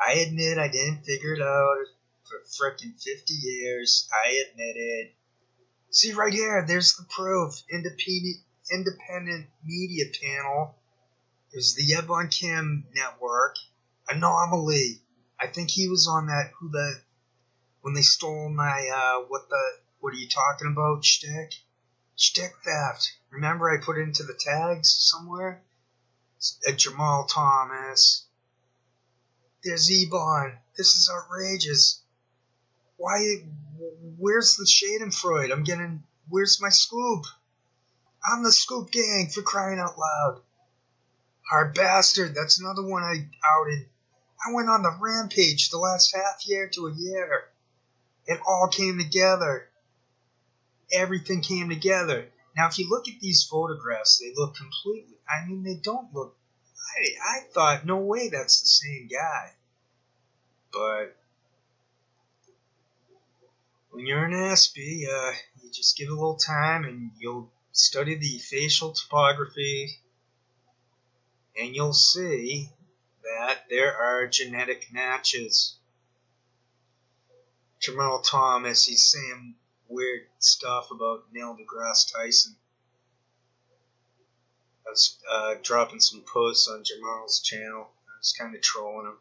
I admit I didn't figure it out for frickin' 50 years. I admit it. See right here, there's the proof. Independent media panel. There's the Yevon Kim network. Anomaly. I think he was on that. When they stole my what are you talking about? Shtick theft. Remember I put it into the tags somewhere. Jamarl Thomas. There's Ebon. This is outrageous. Why? Where's the Schadenfreude? Where's my scoop? I'm the Scoop Gang, for crying out loud. Hard Bastard, that's another one I outed. I went on the rampage the last half year to a year. It all came together. Everything came together. Now, if you look at these photographs, they look completely... they don't look... I thought, no way that's the same guy. But when you're an SB, you just give it a little time and you'll study the facial topography and you'll see that there are genetic matches. Jamarl Thomas, he's saying weird stuff about Neil deGrasse Tyson. I was dropping some posts on Jamarl's channel. I was kind of trolling him.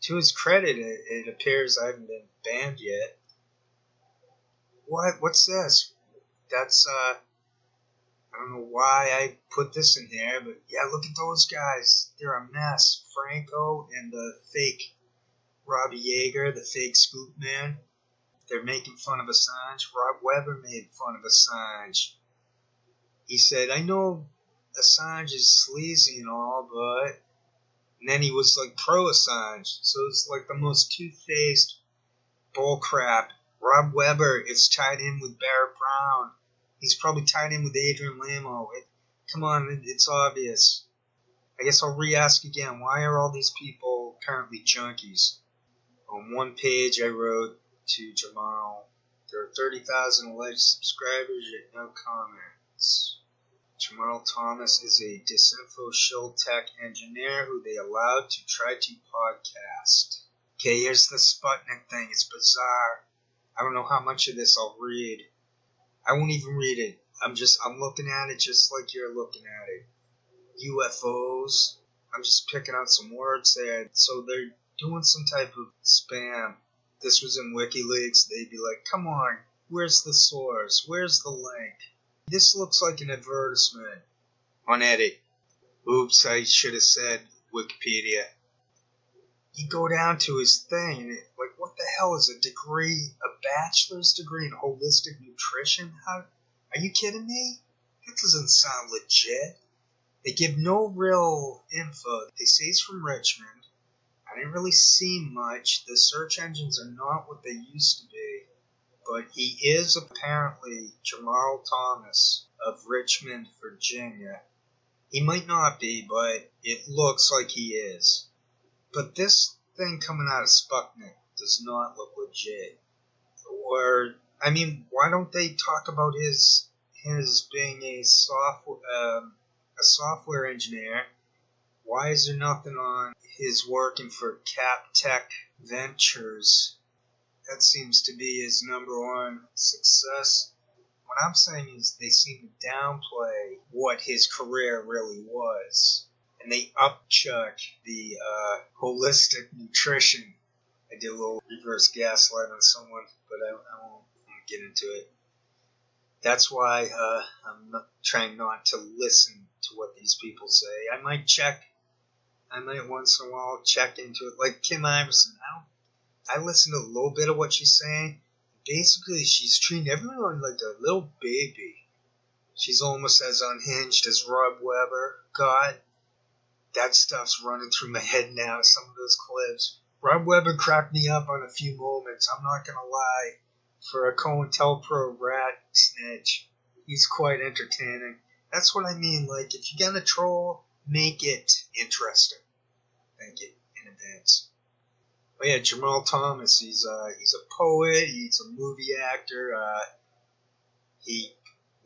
To his credit, it appears I haven't been banned yet. What? What's this? That's, I don't know why I put this in here, but yeah, look at those guys. They're a mess. Franco and the fake Robbie Yeager, the fake Scoop Man. They're making fun of Assange. Rob Webber made fun of Assange. He said, I know Assange is sleazy and all, but... And then he was like pro-Assange. So it's like the most two-faced bullcrap. Rob Webber is tied in with Barrett Brown. He's probably tied in with Adrian Lamo. Come on, it's obvious. I guess I'll re-ask again. Why are all these people apparently junkies? On one page I wrote to Jamarl, there are 30,000 alleged subscribers, yet no comments. Jamarl Thomas is a disinfo shill tech engineer who they allowed to try to podcast. Okay, here's the Sputnik thing. It's bizarre. I don't know how much of this I'll read. I won't even read it. I'm looking at it just like you're looking at it. UFOs. I'm just picking out some words there. So they're doing some type of spam. This was in WikiLeaks. They'd be like, come on, where's the source? Where's the link? This looks like an advertisement. On edit. Oops, I should have said Wikipedia. You go down to his thing, and what the hell is a bachelor's degree in holistic nutrition? Are you kidding me? That doesn't sound legit. They give no real info. They say he's from Richmond. I didn't really see much. The search engines are not what they used to be. But he is apparently Jamarl Thomas of Richmond, Virginia. He might not be, but it looks like he is. But this thing coming out of Sputnik does not look legit. Why don't they talk about his being a software engineer? Why is there nothing on his working for Captech Ventures? That seems to be his number one success. What I'm saying is they seem to downplay what his career really was. And they upchuck the holistic nutrition. I did a little reverse gaslight on someone, but I won't get into it. That's why I'm trying not to listen to what these people say. I might once in a while check into it. Like Kim Iverson, I listen to a little bit of what she's saying. Basically, she's treating everyone like a little baby. She's almost as unhinged as Rob Webber. God, that stuff's running through my head now, some of those clips. Rob Webber cracked me up on a few moments, I'm not going to lie. For a COINTELPRO rat snitch, he's quite entertaining. That's what I mean, like, if you're going to troll, make it interesting. Thank you in advance. But yeah, Jamarl Thomas, he's a poet, he's a movie actor. He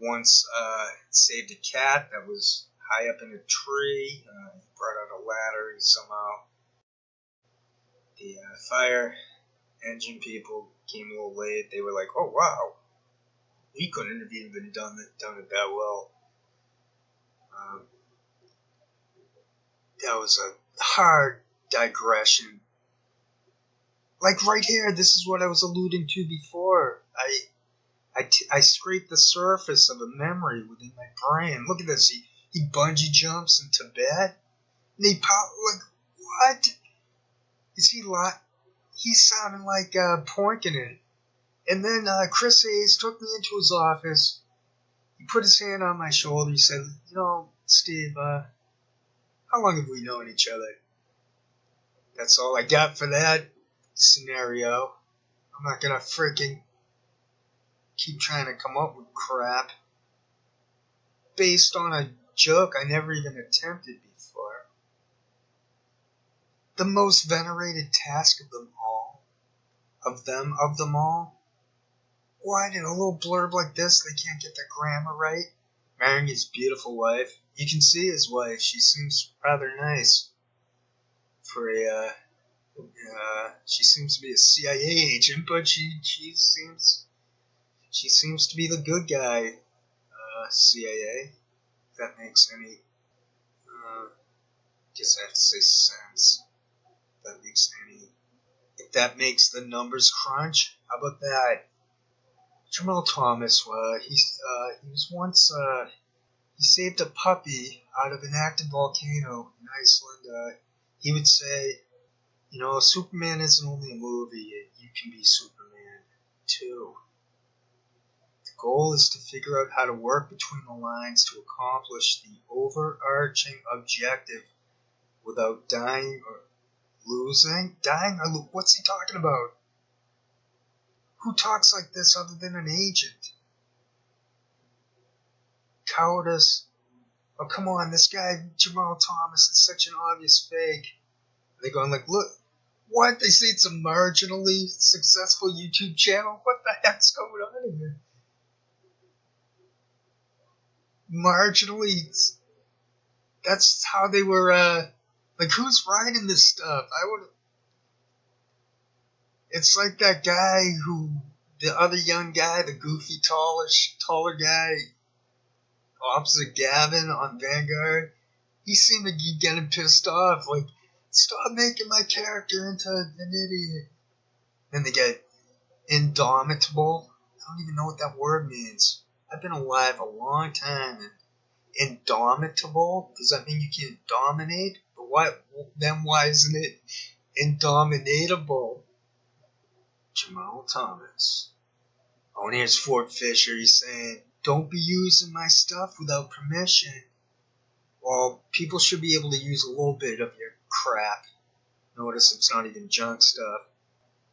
once saved a cat that was high up in a tree. He brought out a ladder somehow. The fire engine people came a little late. They were like, "Oh wow, we couldn't have even done it that well." Um, that was a hard digression. Like right here, this is what I was alluding to before. I scraped the surface of a memory within my brain. Look at this. He bungee jumps into bed. And he pop like what? Is he like? He's sounding like Poinkin'. And then Chris Hayes took me into his office. He put his hand on my shoulder. He said, "You know, Steve, how long have we known each other?" That's all I got for that scenario. I'm not gonna freaking keep trying to come up with crap based on a joke I never even attempted before. The most venerated task of them all, of them all. Why did a little blurb like this, they can't get the grammar right? Marrying his beautiful wife. You can see his wife. She seems rather nice. For a, she seems to be a CIA agent, but she seems to be the good guy. CIA. If that makes any. Guess I have to say sense. If that makes any. If that makes the numbers crunch. How about that? Jamarl Thomas, he was once, he saved a puppy out of an active volcano in Iceland. He would say, you know, Superman isn't only a movie, you can be Superman too. The goal is to figure out how to work between the lines to accomplish the overarching objective without dying or losing. Dying or what's he talking about? Who talks like this other than an agent? Cowardice. Oh, come on, this guy, Jamarl Thomas, is such an obvious fake. And they're going like, look, what? They say it's a marginally successful YouTube channel? What the heck's going on here? Marginally, that's how they were, like, who's writing this stuff? It's like that guy the other young guy, the goofy, taller guy, opposite Gavin on Vanguard, he seemed to be getting pissed off. Like, stop making my character into an idiot. And they get indomitable. I don't even know what that word means. I've been alive a long time. And indomitable? Does that mean you can't dominate? But why isn't it indominatable? Jamarl Thomas. Oh, and here's Fort Fisher. He's saying, don't be using my stuff without permission. Well, people should be able to use a little bit of your crap. Notice it's not even junk stuff.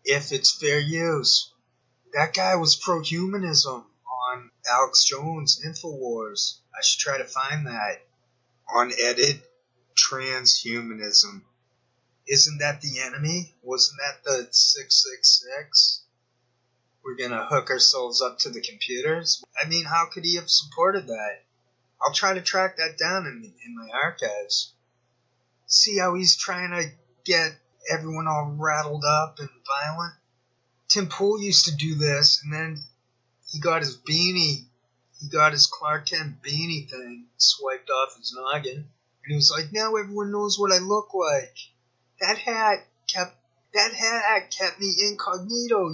If it's fair use. That guy was pro-humanism on Alex Jones' InfoWars. I should try to find that. Unedited transhumanism. Isn't that the enemy? Wasn't that the 666? We're gonna hook ourselves up to the computers? I mean, how could he have supported that? I'll try to track that down in my archives. See how he's trying to get everyone all rattled up and violent? Tim Pool used to do this, and then he got his Clark Kent beanie thing swiped off his noggin, and he was like, now everyone knows what I look like. That hat kept me incognito.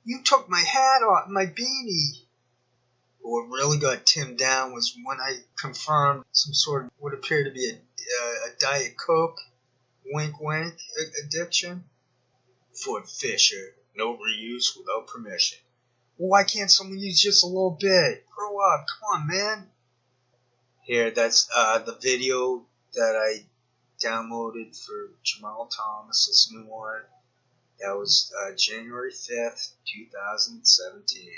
You took my hat off, my beanie. What really got Tim down was when I confirmed some sort of what appeared to be a Diet Coke, wink wink, addiction. Fort Fisher, no reuse without permission. Well, why can't someone use just a little bit? Grow up, come on, man. Here, that's the video that I downloaded for Jamarl Thomas, this new one. That was January 5th, 2017.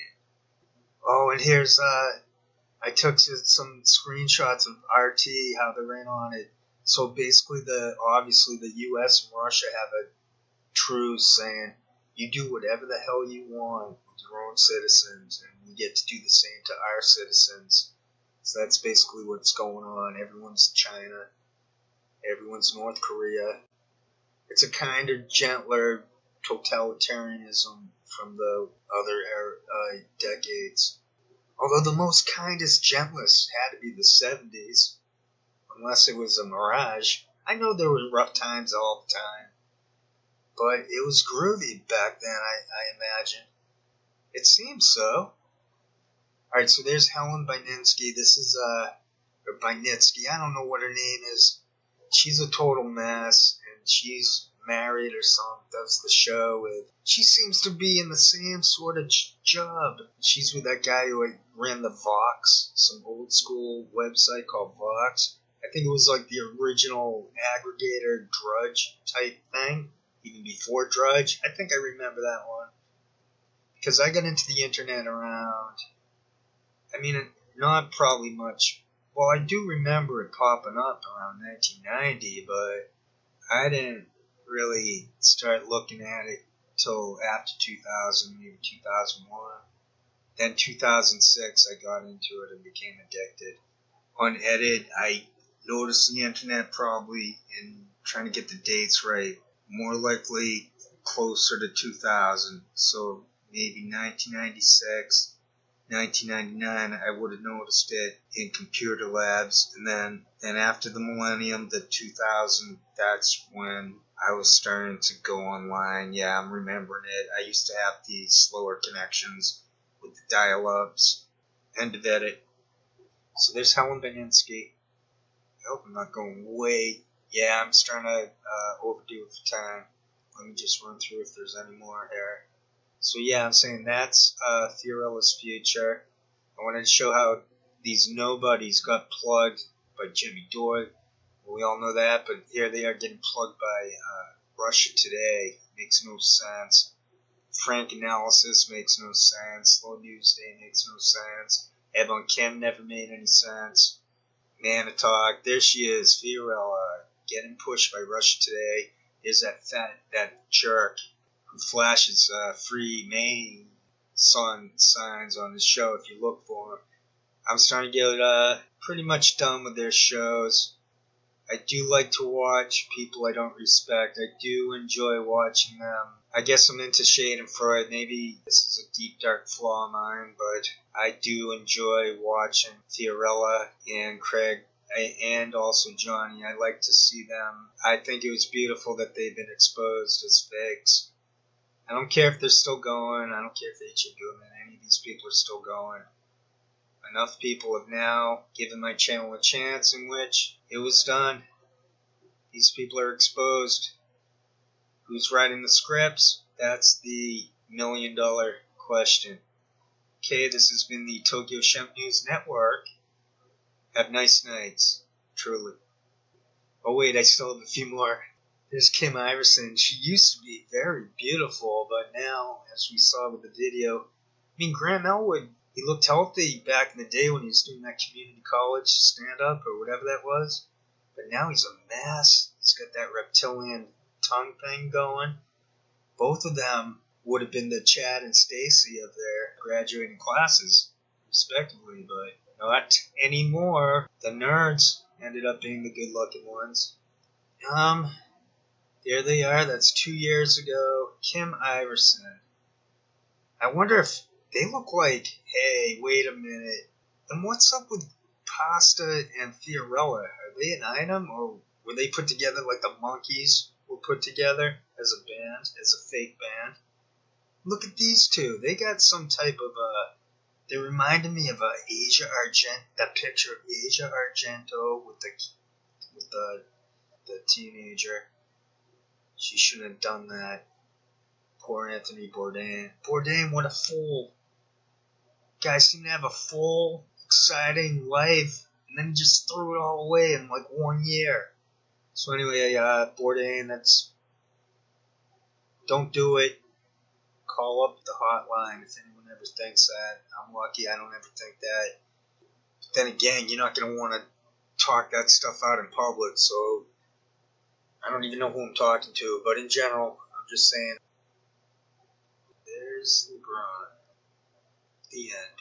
Oh, and here's, I took some screenshots of RT, how they ran on it. So basically, obviously the US and Russia have a truce saying, you do whatever the hell you want with your own citizens, and we get to do the same to our citizens. So that's basically what's going on. Everyone's China. Everyone's North Korea. It's a kinder, gentler totalitarianism from the other decades. Although the most kindest, gentlest had to be the 70s, unless it was a mirage. I know there were rough times all the time, but it was groovy back then, I imagine. It seems so. Alright, so there's Helen Bynitsky. This is, or Bynitsky, I don't know what her name is. She's a total mess, and she's married or something, does the show with. She seems to be in the same sort of job. She's with that guy who ran the Vox, some old school website called Vox. I think it was like the original aggregator Drudge type thing, even before Drudge. I think I remember that one. Because I got into the internet around, I mean, not probably much. Well, I do remember it popping up around 1990, but I didn't really start looking at it till after 2000, maybe 2001. Then 2006, I got into it and became addicted. On Edit, I noticed the internet probably in trying to get the dates right, more likely closer to 2000. So maybe 1996. 1999, I would have noticed it in computer labs, and then after the millennium, the 2000, that's when I was starting to go online. Yeah, I'm remembering it. I used to have the slower connections with the dial-ups. End of Edit. So there's Helen Bynitsky. I hope I'm not going way. Yeah, I'm starting to overdo it for time. Let me just run through if there's any more here. So yeah, I'm saying that's Fiorella's future. I wanted to show how these nobodies got plugged by Jimmy Dore. We all know that, but here they are getting plugged by Russia Today. Makes no sense. Frank Analysis makes no sense. Slow News Day makes no sense. Eb on Kim never made any sense. Manitalk, there she is, Fiorella, getting pushed by Russia Today. There's that jerk who flashes free main signs on his show if you look for him. I'm starting to get pretty much done with their shows. I do like to watch people I don't respect. I do enjoy watching them. I guess I'm into Schadenfreude. Maybe this is a deep, dark flaw of mine, but I do enjoy watching Fiorella and Craig and also Johnny. I like to see them. I think it was beautiful that they've been exposed as fakes. I don't care if they're still going. I don't care if H.A. Goodman, any of these people are still going. Enough people have now given my channel a chance in which it was done. These people are exposed. Who's writing the scripts? That's the $1,000,000 question. Okay, this has been the Tokyo Shemp News Network. Have nice nights. Truly. Oh wait, I still have a few more. There's Kim Iverson. She used to be very beautiful, but now, as we saw with the video, I mean, Graham Elwood, he looked healthy back in the day when he was doing that community college stand-up or whatever that was. But now he's a mess. He's got that reptilian tongue thing going. Both of them would have been the Chad and Stacy of their graduating classes, respectively, but not anymore. The nerds ended up being the good-looking ones. There they are. That's 2 years ago. Kim Iverson. I wonder if they look like, hey, wait a minute. And what's up with Pasta and Fiorella? Are they an item, or were they put together like the Monkees were put together as a band, as a fake band? Look at these two. They got some type of they reminded me of Asia Argento, that picture of Asia Argento with the teenager. She shouldn't have done that. Poor Anthony Bourdain. Bourdain, what a fool. Guys seem to have a full, exciting life, and then he just threw it all away in like 1 year. So anyway, Bourdain, don't do it. Call up the hotline if anyone ever thinks that. I'm lucky I don't ever think that. But then again, you're not going to want to talk that stuff out in public, so I don't even know who I'm talking to. But in general, I'm just saying, there's LeBron. The end.